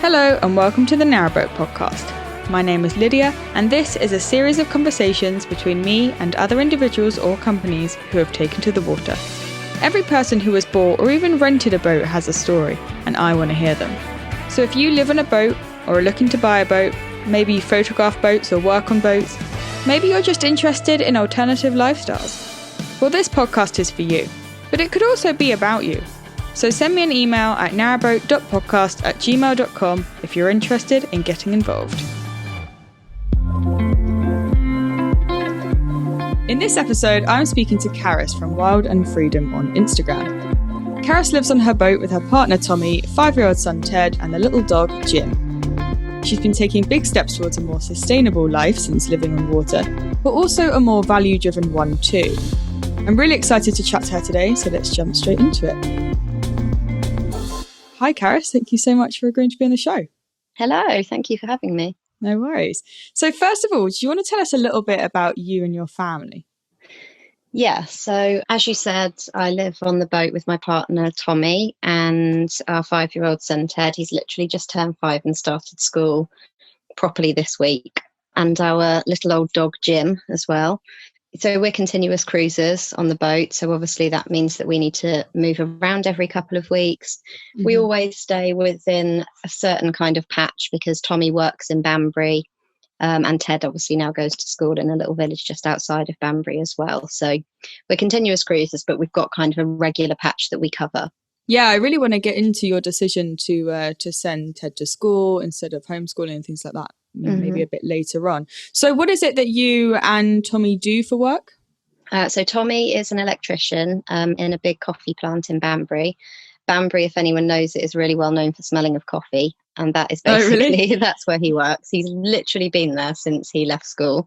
Hello and welcome to the Narrowboat podcast. My name is Lydia and this is a series of conversations between me and other individuals or companies who have taken to the water. Every person who has bought or even rented a boat has a story and I want to hear them. So if you live on a boat or are looking to buy a boat, maybe you photograph boats or work on boats, maybe you're just interested in alternative lifestyles. Well, this podcast is for you, but it could also be about you. So send me an email at narrowboat.podcast@gmail.com if you're interested in getting involved. In this episode, I'm speaking to Carys from Wild and Freedom on Instagram. Carys lives on her boat with her partner Tommy, 5-year-old son Ted, and the little dog Jim. She's been taking big steps towards a more sustainable life since living on water, but also a more value-driven one too. I'm really excited to chat to her today, so let's jump straight into it. Hi, Carys. Thank you so much for agreeing to be on the show. Hello. Thank you for having me. No worries. So first of all, do you want to tell us a little bit about you and your family? Yeah. So as you said, I live on the boat with my partner, Tommy, and our 5-year-old son, Ted. He's literally just turned 5 and started school properly this week. And our little old dog, Jim, as well. So we're continuous cruisers on the boat. So obviously that means that we need to move around every couple of weeks. Mm-hmm. We always stay within a certain kind of patch because Tommy works in Banbury and Ted obviously now goes to school in a little village just outside of Banbury as well. So we're continuous cruisers, but we've got kind of a regular patch that we cover. Yeah, I really want to get into your decision to send Ted to school instead of homeschooling and things like that. Maybe a bit later on. So what is it that you and Tommy do for work? So Tommy is an electrician in a big coffee plant in Banbury. Banbury, if anyone knows it, is really well known for smelling of coffee. And that is basically, that's where he works. He's literally been there since he left school.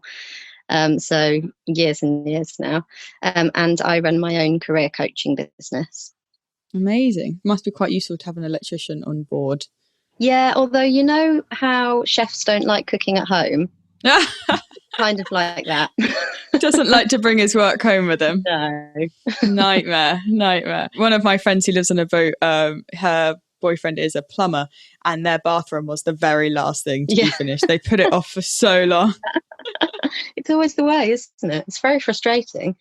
So years and years now. And I run my own career coaching business. Amazing. Must be quite useful to have an electrician on board. Yeah, although you know how chefs don't like cooking at home? Kind of like that. Doesn't like to bring his work home with him. No. Nightmare. One of my friends who lives on a boat, her boyfriend is a plumber and their bathroom was the very last thing to be finished. They put it off for so long. It's always the way, isn't it? It's very frustrating.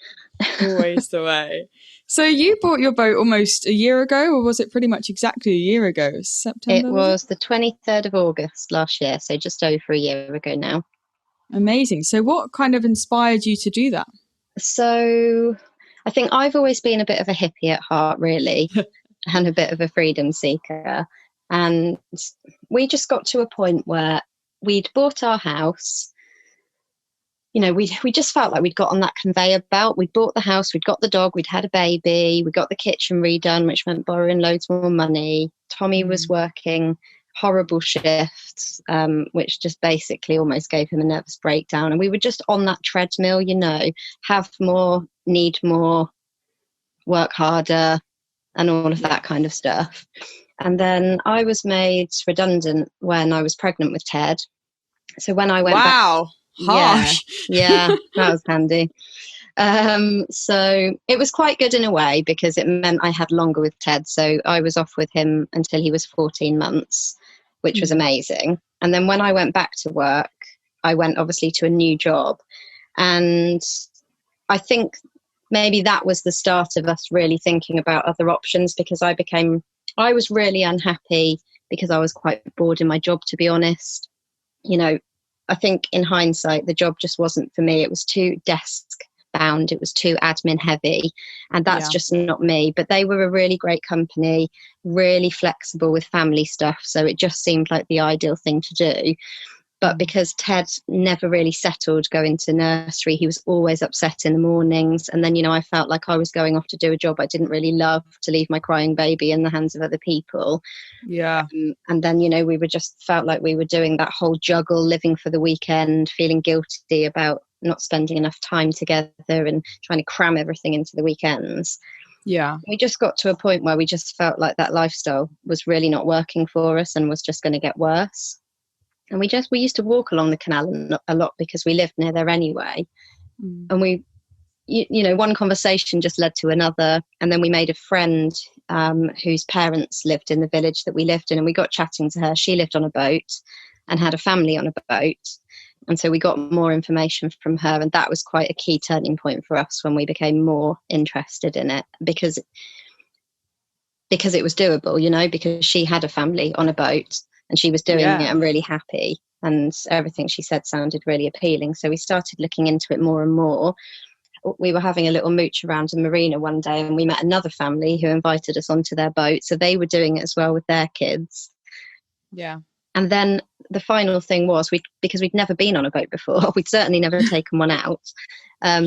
Always the way. So you bought your boat almost a year ago, or was it pretty much exactly a year ago? September? It was the 23rd of August last year, so just over a year ago now. Amazing. So what kind of inspired you to do that? So I think I've always been a bit of a hippie at heart, really, and a bit of a freedom seeker. And we just got to a point where we'd bought our house. You know, we just felt like we'd got on that conveyor belt. We'd bought the house, we'd got the dog, we'd had a baby, we got the kitchen redone, which meant borrowing loads more money. Tommy was working horrible shifts, which just basically almost gave him a nervous breakdown. And we were just on that treadmill, you know, have more, need more, work harder, and all of that kind of stuff. And then I was made redundant when I was pregnant with Ted. So when I went back... Harsh. Yeah, that was handy. So it was quite good in a way because it meant I had longer with Ted. So I was off with him until he was 14 months, which was amazing. And then when I went back to work, I went obviously to a new job. And I think maybe that was the start of us really thinking about other options because I was really unhappy because I was quite bored in my job, to be honest. You know, I think in hindsight, the job just wasn't for me. It was too desk bound. It was too admin heavy. And that's just not me. But they were a really great company, really flexible with family stuff. So it just seemed like the ideal thing to do. But because Ted never really settled going to nursery, he was always upset in the mornings. And then, you know, I felt like I was going off to do a job I didn't really love, to leave my crying baby in the hands of other people. Yeah. And then, you know, we were just felt like we were doing that whole juggle, living for the weekend, feeling guilty about not spending enough time together and trying to cram everything into the weekends. Yeah. We just got to a point where we just felt like that lifestyle was really not working for us and was just going to get worse. And we used to walk along the canal a lot because we lived near there anyway. And we one conversation just led to another. And then we made a friend whose parents lived in the village that we lived in, and we got chatting to her. She lived on a boat and had a family on a boat. And so we got more information from her. And that was quite a key turning point for us when we became more interested in it, because it was doable, because she had a family on a boat and she was doing it and really happy. And everything she said sounded really appealing. So we started looking into it more and more. We were having a little mooch around a marina one day, and we met another family who invited us onto their boat. So they were doing it as well with their kids. Yeah. And then the final thing was, because we'd never been on a boat before, we'd certainly never taken one out.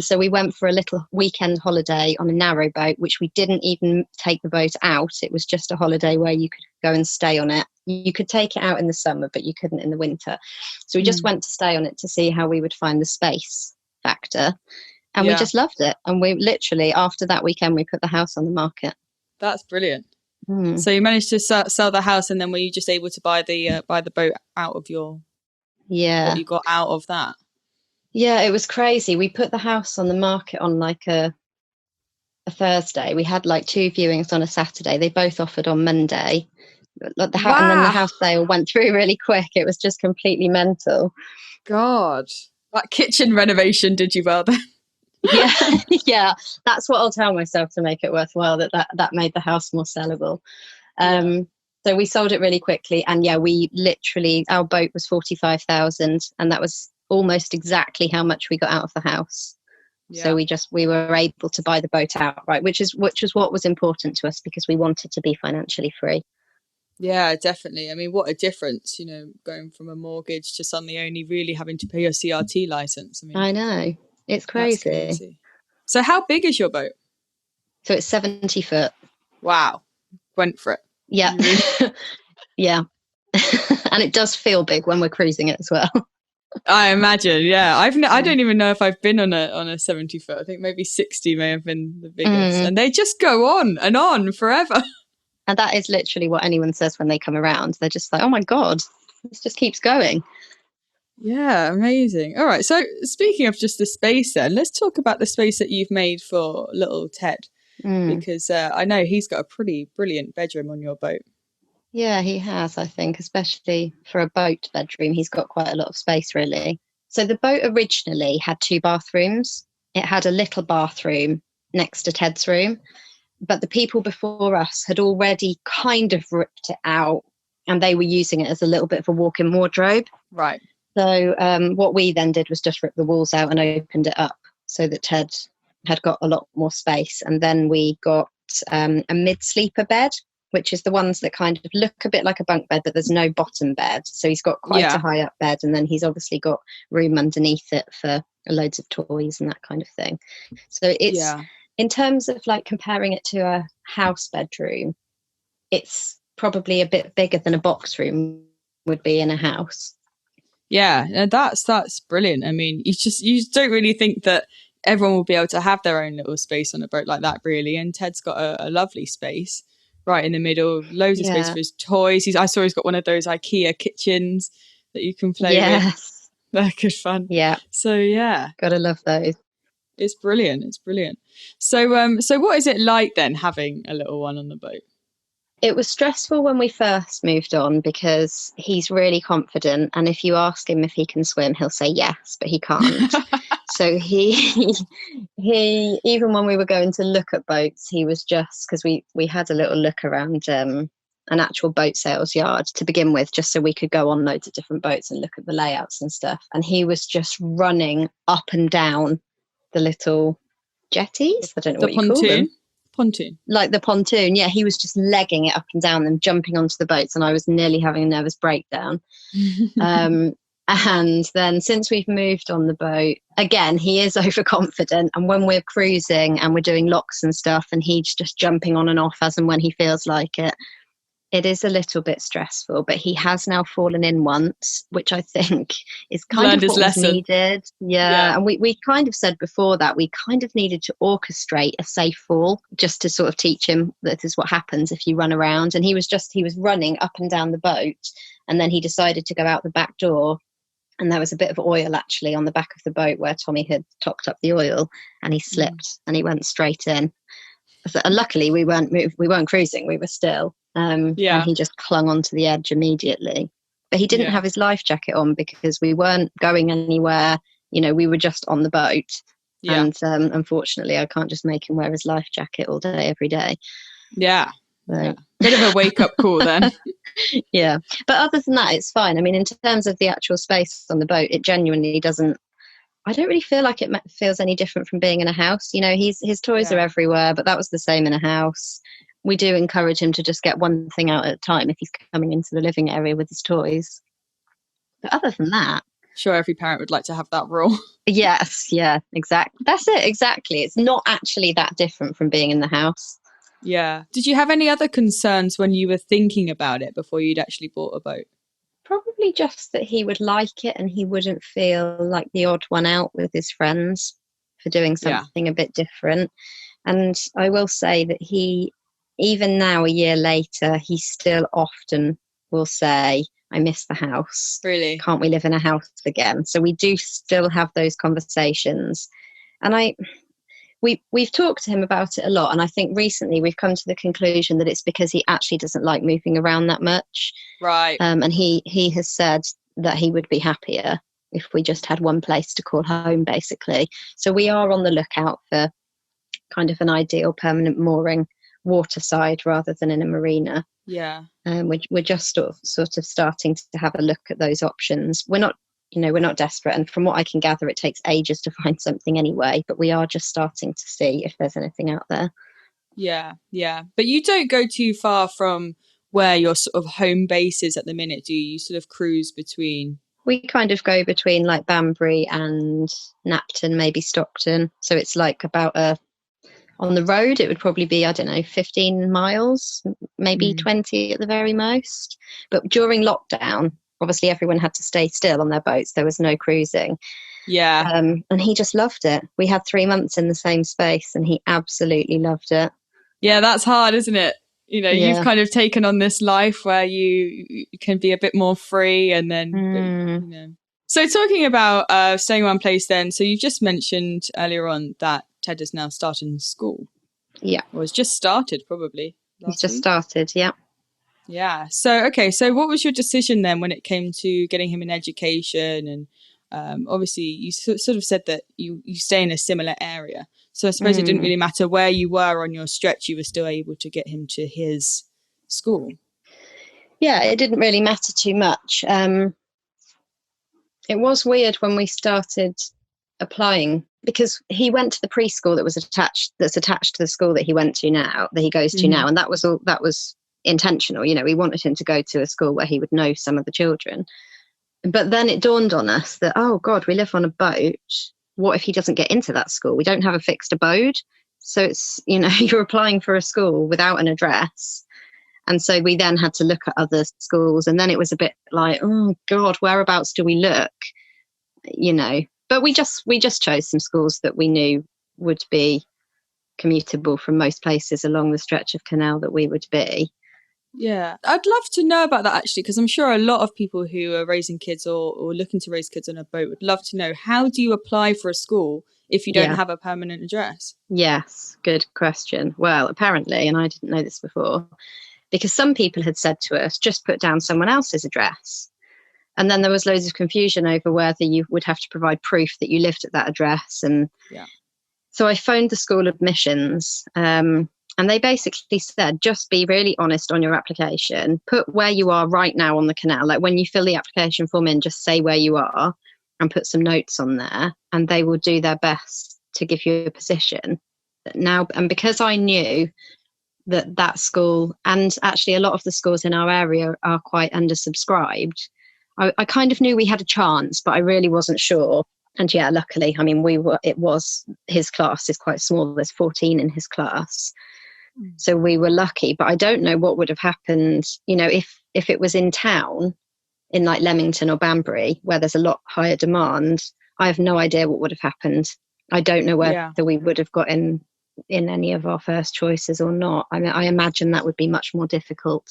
So we went for a little weekend holiday on a narrowboat, which we didn't even take the boat out. It was just a holiday where you could go and stay on it. You could take it out in the summer, but you couldn't in the winter. So we just went to stay on it to see how we would find the space factor. And we just loved it. And we literally, after that weekend, we put the house on the market. That's brilliant. So you managed to sell the house, and then were you just able to buy the boat out of your what you got out of that? Yeah, it was crazy. We put the house on the market on like a Thursday. We had like 2 viewings on a Saturday. They both offered on Monday. And then the house sale went through really quick. It was just completely mental. God, that kitchen renovation did you well then? Yeah, that's what I'll tell myself to make it worthwhile, that made the house more sellable. So we sold it really quickly, and we literally, our boat was 45,000, and that was almost exactly how much we got out of the house. So we were able to buy the boat outright, which is what was important to us, because we wanted to be financially free. Yeah, definitely. I mean, what a difference, going from a mortgage to suddenly only really having to pay your CRT license. I know. It's crazy. So how big is your boat? So it's 70 foot. Wow. Went for it. Yeah. Yeah. And it does feel big when we're cruising it as well. I imagine. Yeah. I don't even know if I've been on a 70 foot. I think maybe 60 may have been the biggest. And they just go on and on forever. And that is literally what anyone says when they come around. They're just like, oh my God, this just keeps going. Yeah, amazing. All right. So speaking of just the space then, let's talk about the space that you've made for little Ted, because I know he's got a pretty brilliant bedroom on your boat. Yeah, he has, I think, especially for a boat bedroom. He's got quite a lot of space, really. So the boat originally had 2 bathrooms. It had a little bathroom next to Ted's room, but the people before us had already kind of ripped it out, and they were using it as a little bit of a walk-in wardrobe. Right. So what we then did was just rip the walls out and opened it up so that Ted had got a lot more space. And then we got a mid-sleeper bed, which is the ones that kind of look a bit like a bunk bed, but there's no bottom bed. So he's got quite a high up bed, and then he's obviously got room underneath it for loads of toys and that kind of thing. So it's, in terms of like comparing it to a house bedroom, it's probably a bit bigger than a box room would be in a house. Yeah, that's brilliant. I mean, you don't really think that everyone will be able to have their own little space on a boat like that, really. And Ted's got a lovely space right in the middle, loads of space for his toys. I saw he's got one of those IKEA kitchens that you can play with. They're good fun. Yeah. So gotta love those. It's brilliant. It's brilliant. So what is it like then having a little one on the boat? It was stressful when we first moved on, because he's really confident, and if you ask him if he can swim, he'll say yes, but he can't. So he even when we were going to look at boats, he was just, because we had a little look around an actual boat sales yard to begin with, just so we could go on loads of different boats and look at the layouts and stuff, and he was just running up and down the little jetties. I don't know what you call them. Pontoon. Like the pontoon, yeah. He was just legging it up and down and jumping onto the boats, and I was nearly having a nervous breakdown. And then since we've moved on the boat, again, he is overconfident. And when we're cruising and we're doing locks and stuff, and he's just jumping on and off as and when he feels like it, it is a little bit stressful. But he has now fallen in once, which I think is kind of what was needed. Yeah. And we kind of said before that we kind of needed to orchestrate a safe fall, just to sort of teach him that this is what happens if you run around. And he was running up and down the boat, and then he decided to go out the back door, and there was a bit of oil actually on the back of the boat where Tommy had topped up the oil, and he slipped and he went straight in. So, and luckily we weren't cruising, we were still, and he just clung onto the edge immediately. But he didn't have his life jacket on because we weren't going anywhere. We were just on the boat. And unfortunately, I can't just make him wear his life jacket all day, every day. Yeah. So. Bit of a wake-up call then. Yeah. But other than that, it's fine. I mean, in terms of the actual space on the boat, it genuinely doesn't, I don't really feel like it feels any different from being in a house. His toys are everywhere, but that was the same in a house. We do encourage him to just get one thing out at a time if he's coming into the living area with his toys. But other than that, sure, every parent would like to have that rule. Yes, yeah, exactly. That's it, exactly. It's not actually that different from being in the house. Yeah. Did you have any other concerns when you were thinking about it before you'd actually bought a boat? Probably just that he would like it and he wouldn't feel like the odd one out with his friends for doing something a bit different. And I will say that he, even now a year later, he still often will say, I miss the house. Really? Can't we live in a house again? So we do still have those conversations. And we've talked to him about it a lot. And I think recently we've come to the conclusion that it's because he actually doesn't like moving around that much. Right. And he has said that he would be happier if we just had one place to call home, basically. So we are on the lookout for kind of an ideal permanent mooring waterside rather than in a marina. Yeah. We're just sort of starting to have a look at those options. We're not desperate, and from what I can gather, it takes ages to find something anyway, but we are just starting to see if there's anything out there. Yeah. But you don't go too far from where your sort of home base is at the minute, do you? You sort of cruise between? We kind of go between like Banbury and Knapton, maybe Stockton. So it's like about on the road, it would probably be, 15 miles, maybe 20 at the very most. But during lockdown, obviously everyone had to stay still on their boats. There was no cruising. Yeah. And he just loved it. We had 3 months in the same space and he absolutely loved it. Yeah, that's hard, isn't it? You've kind of taken on this life where you can be a bit more free and then, So talking about staying in one place then, so you just mentioned earlier on that Ted is now starting school. Yeah. Or has just started probably. He's just started, yeah. Yeah. So what was your decision then when it came to getting him an education? And obviously you sort of said that you stay in a similar area. So I suppose it didn't really matter where you were on your stretch, you were still able to get him to his school. Yeah, it didn't really matter too much. It was weird when we started applying because he went to the preschool that's attached to the school that he goes to now. And that was intentional. We wanted him to go to a school where he would know some of the children. But then it dawned on us that, oh God, we live on a boat. What if he doesn't get into that school? We don't have a fixed abode. So it's, you're applying for a school without an address. And so we then had to look at other schools. And then it was a bit like, oh God, whereabouts do we look? But we just chose some schools that we knew would be commutable from most places along the stretch of canal that we would be. Yeah, I'd love to know about that actually, because I'm sure a lot of people who are raising kids or looking to raise kids on a boat would love to know, how do you apply for a school if you don't have a permanent address? Yes, good question. Well, apparently, and I didn't know this before, because some people had said to us, just put down someone else's address. And then there was loads of confusion over whether you would have to provide proof that you lived at that address. And so I phoned the school admissions, and they basically said, just be really honest on your application. Put where you are right now on the canal. Like when you fill the application form in, just say where you are and put some notes on there, and they will do their best to give you a position. Now, and because I knew that school, and actually a lot of the schools in our area are quite undersubscribed, I kind of knew we had a chance, but I really wasn't sure. And luckily, his class is quite small. There's 14 in his class. So we were lucky, but I don't know what would have happened, if it was in town, in like Leamington or Banbury, where there's a lot higher demand. I have no idea what would have happened. I don't know whether we would have got in any of our first choices or not. I mean, I imagine that would be much more difficult.